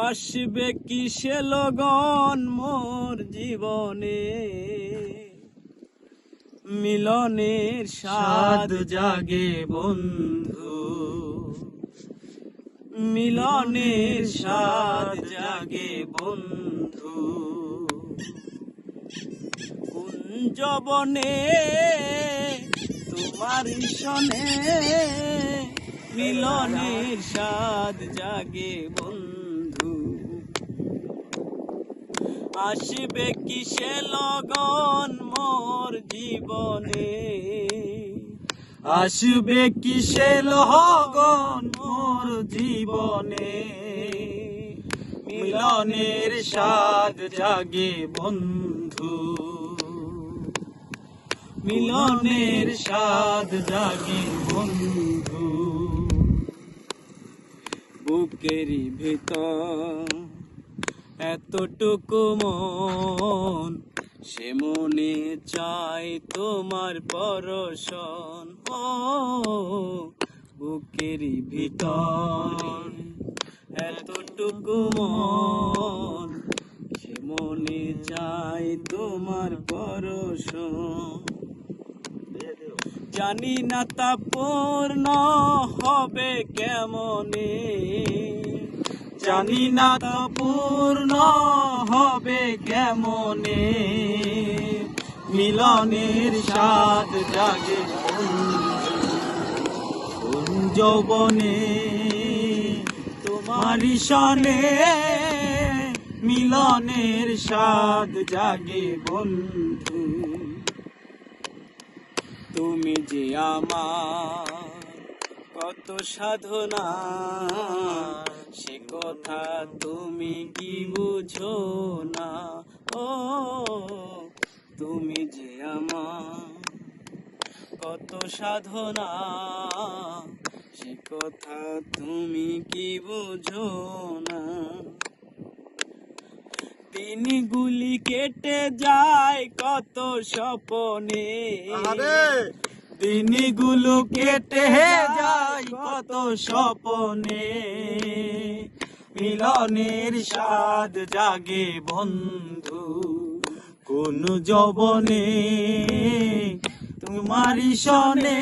আসবে কিসে লগন মোর জীবনে, মিলনের স্বাদ জাগে বন্ধু, মিলনের স্বাদ জাগে বন্ধু। কুঞ্জবনে তোমার সনে মিলনের স্বাদ জাগে বন্ধু। আসবে কিসে লগন মোর জীবনে, আসবে কিসে লগন মোর জীবনে, মিলনের স্বাদ জাগে বন্ধু, মিলনের স্বাদ জাগে বন্ধু। বুকেরই ভিতর এতটুকু মন, সে মনে চাই তোমার পরশন। ও বুকেরই ভিতর এতটুকু মন, সে মনে চাই তোমার পরশন। জানি না তা পূর্ণ হবে কেমনে, জানি না তা পূর্ণ হবে কেমনে, মিলনের স্বাদ জাগে যৌবনে তোমারি সনে, মিলনের স্বাদ জাগে বন্ধু। তুমি যে আমার কত সাধনা, সে কথা তুমি কি বুঝো না। ও তুমি যে আমার কত সাধনা, সে কথা তুমি কি বুঝো না। দিনগুলি কেটে যায় কত স্বপনে, দিনগুলো কেটে যায় কত স্বপনে, মিলনের স্বাদ জাগে বন্ধু। কোন যৌবনে তোমারি সনে,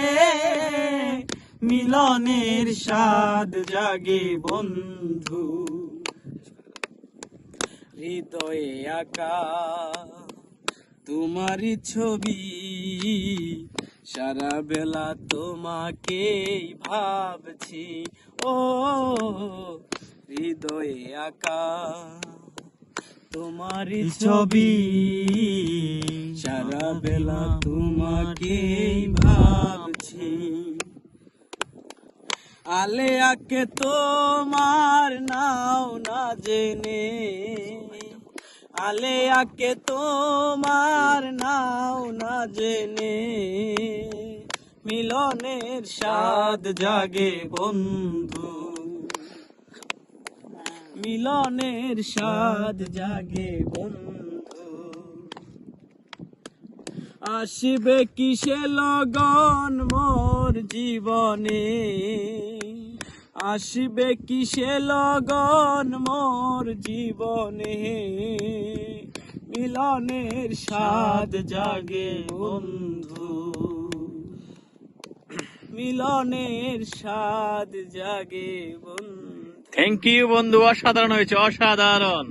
মিলনের স্বাদ জাগে বন্ধু। হৃদয়ে আঁকা তোমারি ছবি, সারা বেলা তোমাকেই ভাবছি। ও হৃদয়ে আঁকা তোমারি ছবি, সারা বেলা তোমাকেই ভাবছি। আলে আকে তোমার নাও না জেনে, আলে আকে তোমার নাও না জেনে, মিলনের স্বাদ জাগে বন্ধু, মিলনের স্বাদ জাগে বন্ধু। আসবে কিসে লগন মোর জীবনে, আসবে কিসে লগন মোর জীবনে, মিলনের স্বাদ জাগে বন্ধু, মিলনের স্বাদ জাগে বন্ধু। থ্যাংক ইউ বন্ধু, অসাধারণ হয়েছে, অসাধারণ।